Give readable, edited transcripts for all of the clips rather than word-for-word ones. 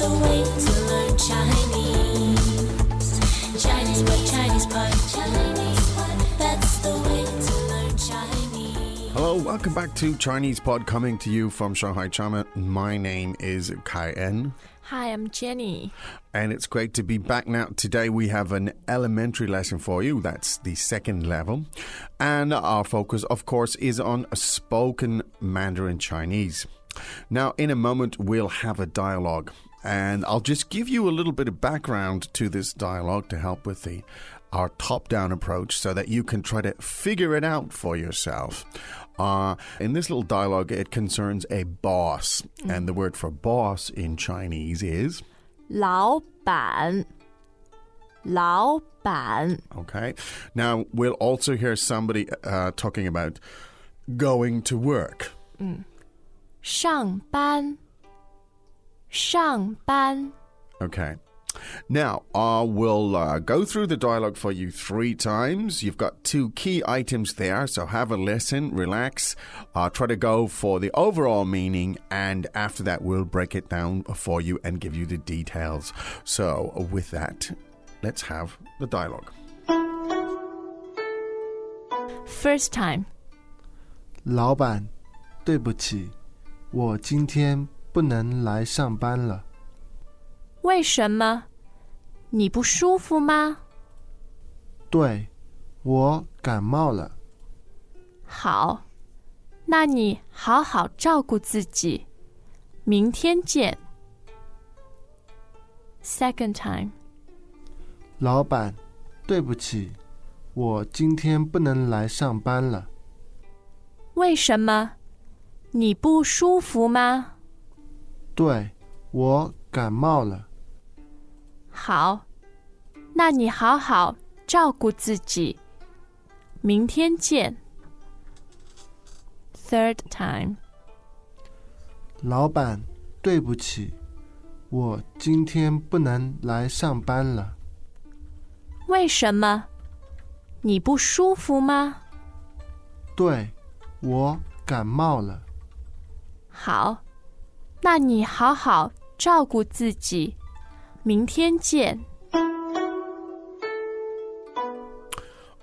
the way to learn Chinese. Chinese pot, Chinese pot, Chinese pot. That's the way to learn Chinese. Hello, welcome back to Chinese Pod, coming to you from Shanghai, China. My name is Kai En. Hi, I'm Jenny. And it's great to be back now. Today we have an elementary lesson for you. That's the second level. And our focus, of course, is on spoken Mandarin Chinese. Now, in a moment, we'll have a dialogue. And I'll just give you a little bit of background to this dialogue to help with our top-down approach so that you can try to figure it out for yourself. In this little dialogue, it concerns a boss. And the word for boss in Chinese is? 老板 老板 Okay. Now, we'll also hear somebody talking about going to work. 上班上班 Okay. Now, we'll go through the dialogue for you 3 times. You've got 2 key items there, so have a listen, relax, try to go for the overall meaning, and after that, we'll break it down for you and give you the details. So, with that, let's have the dialogue. First time. 老板，对不起，我今天不能来上班了。为什么？你不舒服吗？对，我感冒了。好，那你好好照顾自己，明天见。Second time. 老板，对不起，我今天不能来上班了。为什么？你不舒服吗？对，我感冒了。好，那你好好照顾自己，明天见。Third time. 老板，对不起，我今天不能来上班了。为什么？你不舒服吗？对，我感冒了。好，那你好好照顾自己，明天见。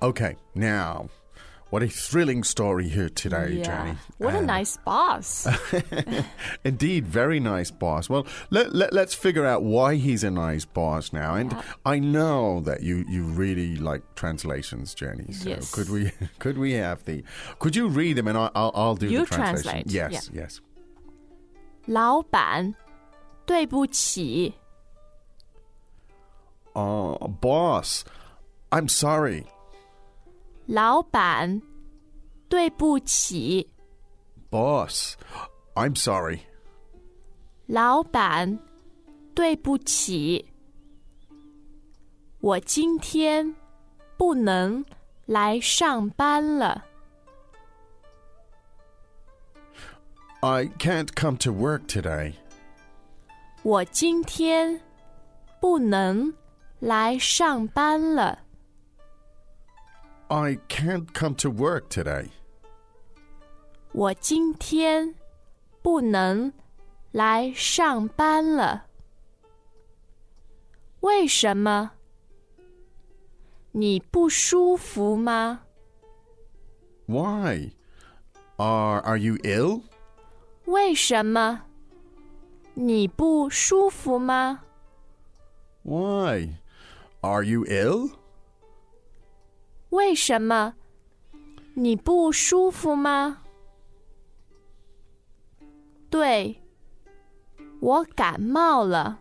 Okay, now, what a thrilling story here today, Jenny. What a nice boss. Indeed, very nice boss. Well, let's figure out why he's a nice boss now. And I know that you really like translations, Jenny. So Yes. could we have could you read them and I'll do You the translation? translate, Yes, yes. 老板，对不起。 Boss, I'm sorry. 老板，对不起。 Boss, I'm sorry. 老板，对不起。我今天不能来上班了。 I can't come to work today. 我今天不能来上班了。 I can't come to work today. 我今天不能来上班了。为什么？你不舒服吗？ Why? Are you ill? 为什么？你不舒服吗？ Why? Are you ill? 为什么？你不舒服吗？对，我感冒了。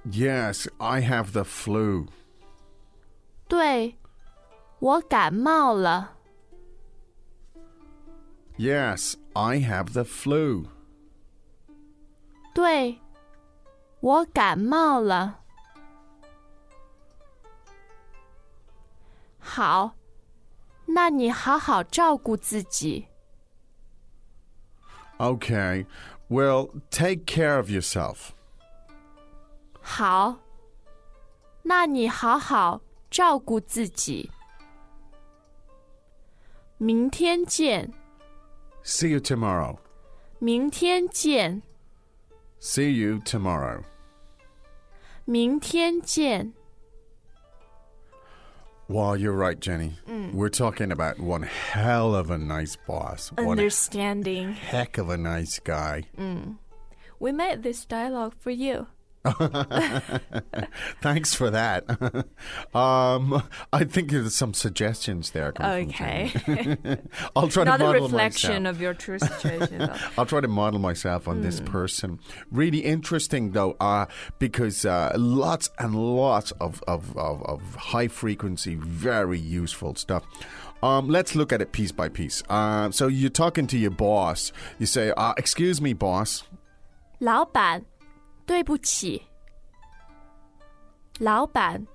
Yes, I have the flu. 对，我感冒了。 Yes, I have the flu. 对，我感冒了。好，那你好好照顾自己。 Okay, well, take care of yourself. 好，那你好好照顾自己。明天见。 See you tomorrow. 明天见。See you tomorrow. 明天见。 Well, you're right, Jenny. We're talking about one hell of a nice boss. One Understanding. heck of a nice guy. We made this dialogue for you. Thanks for that. I think there's some suggestions there. Coming from Okay. Jenny. I'll try Not to a model reflection myself. of your true situation, though. I'll try to model myself on this person. Really interesting, though, because lots and lots of high frequency, very useful stuff. Let's look at it piece by piece. So you're talking to your boss. You say, excuse me, boss. 老板，对不起。老板，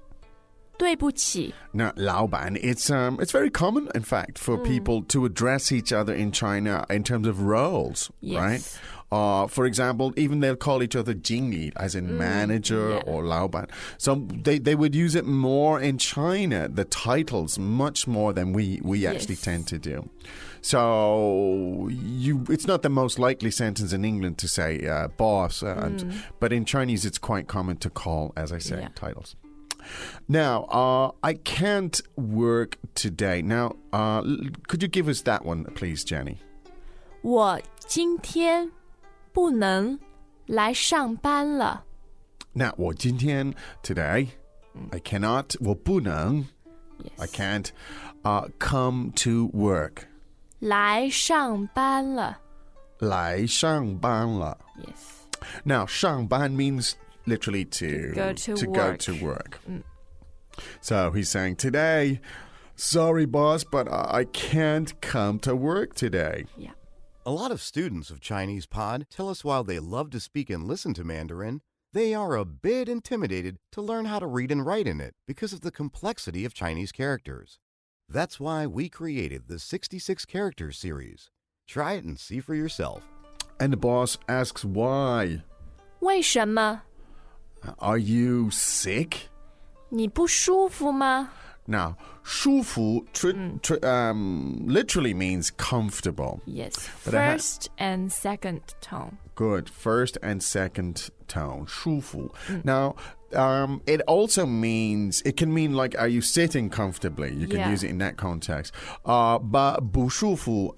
对不起。 Now, 老板, it's very common, in fact, for people to address each other in China in terms of roles, Yes. right? For example, even they'll call each other 经理, as in manager or 老板. So they would use it more in China, the titles, much more than we actually Yes. tend to do. So it's not the most likely sentence in England to say boss, but in Chinese it's quite common to call, as I say, Yeah. titles. Now, I can't work today. Now, could you give us that one, please, Jenny? 我今天不能来上班了。 Now, 我今天 today, I cannot, 我不能 Yes. I can't come to work. 来上班了。来上班了 Yes. Now, 上班 means literally to Go to go work. to work. So he's saying today, sorry, boss, but I can't come to work today. Yeah. A lot of students of Chinese Pod tell us while they love to speak and listen to Mandarin, they are a bit intimidated to learn how to read and write in it because of the complexity of Chinese characters. That's why we created the 66 Characters series. Try it and see for yourself. And the boss asks why. 为什么？ Are you sick? 你不舒服吗？ Now, 舒服 literally means comfortable. Yes. But I First and second tone. Good. First and second tone. 舒服. Now, it also means, it can mean like, are you sitting comfortably? You can Yeah. use it in that context. But 不舒服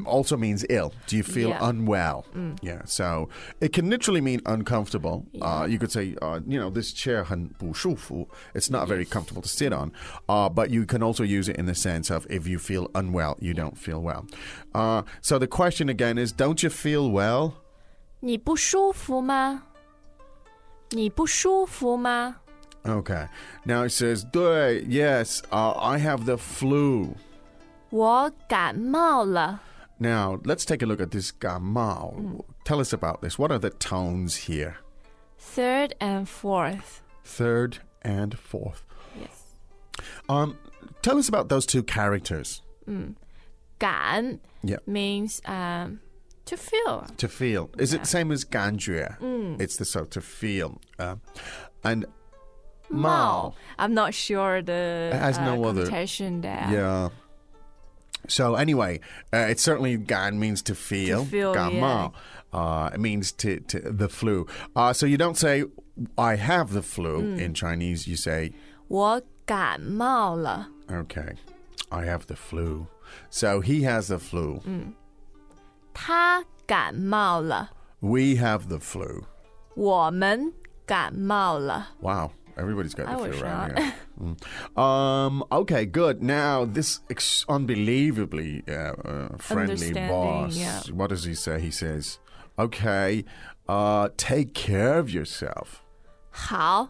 also means ill. Do you feel Yeah. unwell? Yeah. So it can literally mean uncomfortable. You could say, this chair 很不舒服. It's not very comfortable to sit on. But you can also use it in the sense of if you feel unwell, you don't feel well. So the question again is, don't you feel well? 你不舒服吗？你不舒服吗？ Okay. Now it says, 对, yes, I have the flu. 我感冒了。 Now, let's take a look at this 感冒. Tell us about this. What are the tones here? Third and fourth. Third and fourth. Yes. Tell us about those two characters. 感 Yeah. means to feel. To feel. Is it the same as 感觉? It's the so to feel. And 貌. I'm not sure the It has no other- connotation there. Yeah. So anyway, it's certainly 感 means to feel. To feel, 感冒 it means to the flu. So you don't say I have the flu in Chinese. You say 我感冒了。 okay, I have the flu. So he has the flu. 他感冒了。 We have the flu. 我们感冒了。 Wow. Everybody's got I the wish flu around not. here. Okay, good. Now, this unbelievably friendly Understanding, boss, yeah. what does he say? He says, okay, take care of yourself. 好，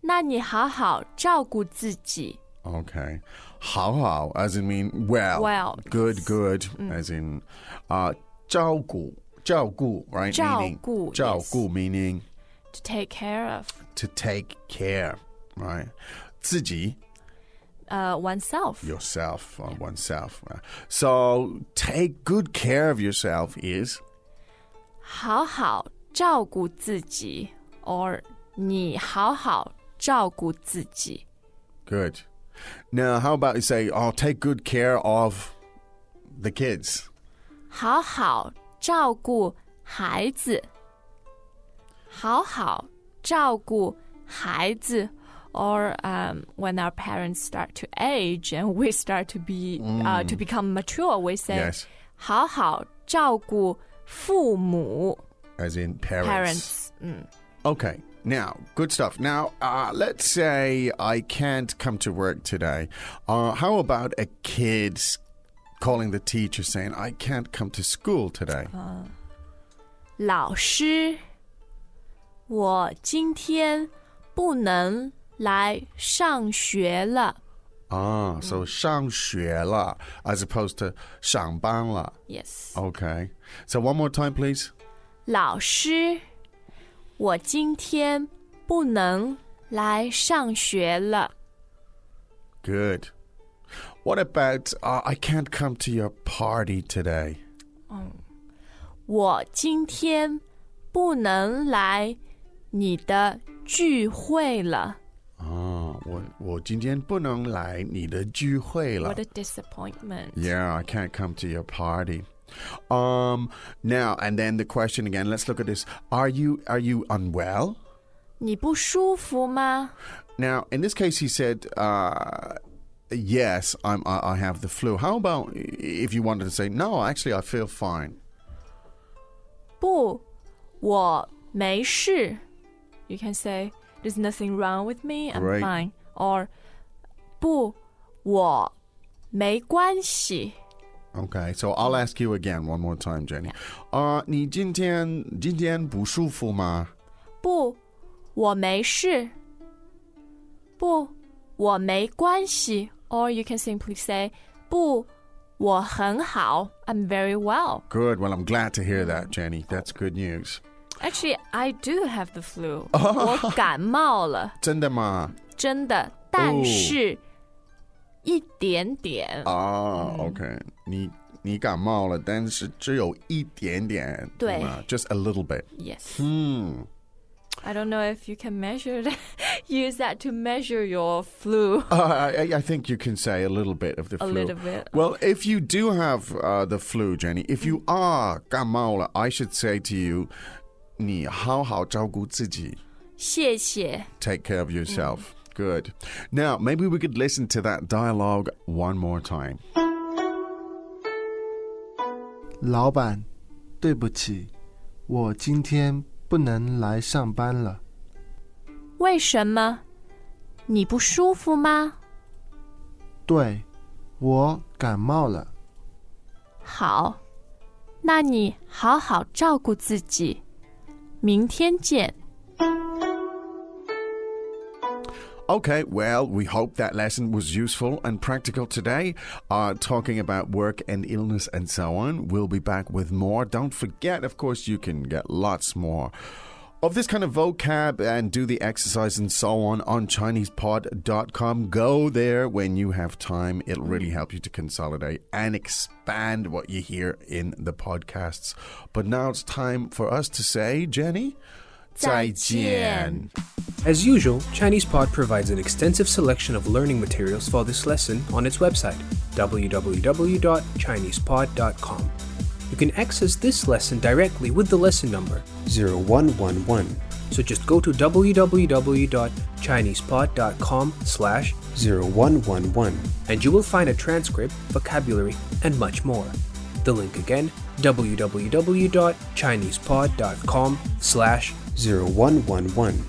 那你好好照顾自己。 Okay. 好好, as in mean well. Well, Good, yes. good, as in 照顾, 照顾, right? 照 Meaning, 顾, 照 yes. 顾 meaning To take care of to take care, right? 自己 oneself. yourself or oneself. So take good care of yourself is 好好照顾自己 or 你好好照顾自己。 good. Now, how about you say, take good care of the kids? 好好照顾孩子。好好照顾孩子 or when our parents start to age and we start to be to become mature, we say Yes. 好好照顾父母 As in parents. Okay, now, good stuff. Now, let's say I can't come to work today. How about a kid calling the teacher saying, I can't come to school today? 老师，我今天不能来上学了。 So 上学了 as opposed to 上班了. Yes. Okay. So one more time, please. 老师，我今天不能来上学了。 Good. What about, I can't come to your party today? 我今天不能来你的聚会了。我今天不能来你的聚会了. What a disappointment. Yeah, I can't come to your party. Now, and then the question again, let's look at this. Are you unwell? 你不舒服吗？ Now, in this case, he said, yes, I have the flu. How about if you wanted to say, no, actually, I feel fine? 不，我没事。You can say, there's nothing wrong with me, I'm Right. fine. Or, 不，我没关系。 Okay, so I'll ask you again one more time, Jenny. 你今天不舒服吗？不，我没事。不，我没关系。Or you can simply say, 不，我很好. I'm very well. Good. Well, I'm glad to hear that, Jenny. That's good news. Actually, I do have the flu. 我感冒了，真的吗？真的，但是一点点。 Okay. 你感冒了，但是只有一点点。对。Just a little bit. Yes. I don't know if you can measure that. Use that to measure your flu. I think you can say a little bit of the flu. A little bit. Well, if you do have the flu, Jenny, if you are 感冒了, I should say to you, 你好好照顾自己.谢谢. Take care of yourself. Good. Now, maybe we could listen to that dialogue one more time. 老板，对不起，我今天不能来上班了。为什么？你不舒服吗？对，我感冒了。好，那你好好照顾自己，明天见。 Okay, well, we hope that lesson was useful and practical today, talking about work and illness and so on. We'll be back with more. Don't forget, of course, you can get lots more of this kind of vocab and do the exercise and so on ChinesePod.com. Go there when you have time. It'll really help you to consolidate and expand what you hear in the podcasts. But now it's time for us to say, Jenny, 再见. As usual, ChinesePod provides an extensive selection of learning materials for this lesson on its website, www.chinesepod.com. You can access this lesson directly with the lesson number 0111. So just go to www.chinesepod.com/0111 and you will find a transcript, vocabulary, and much more. The link again, www.chinesepod.com/0111.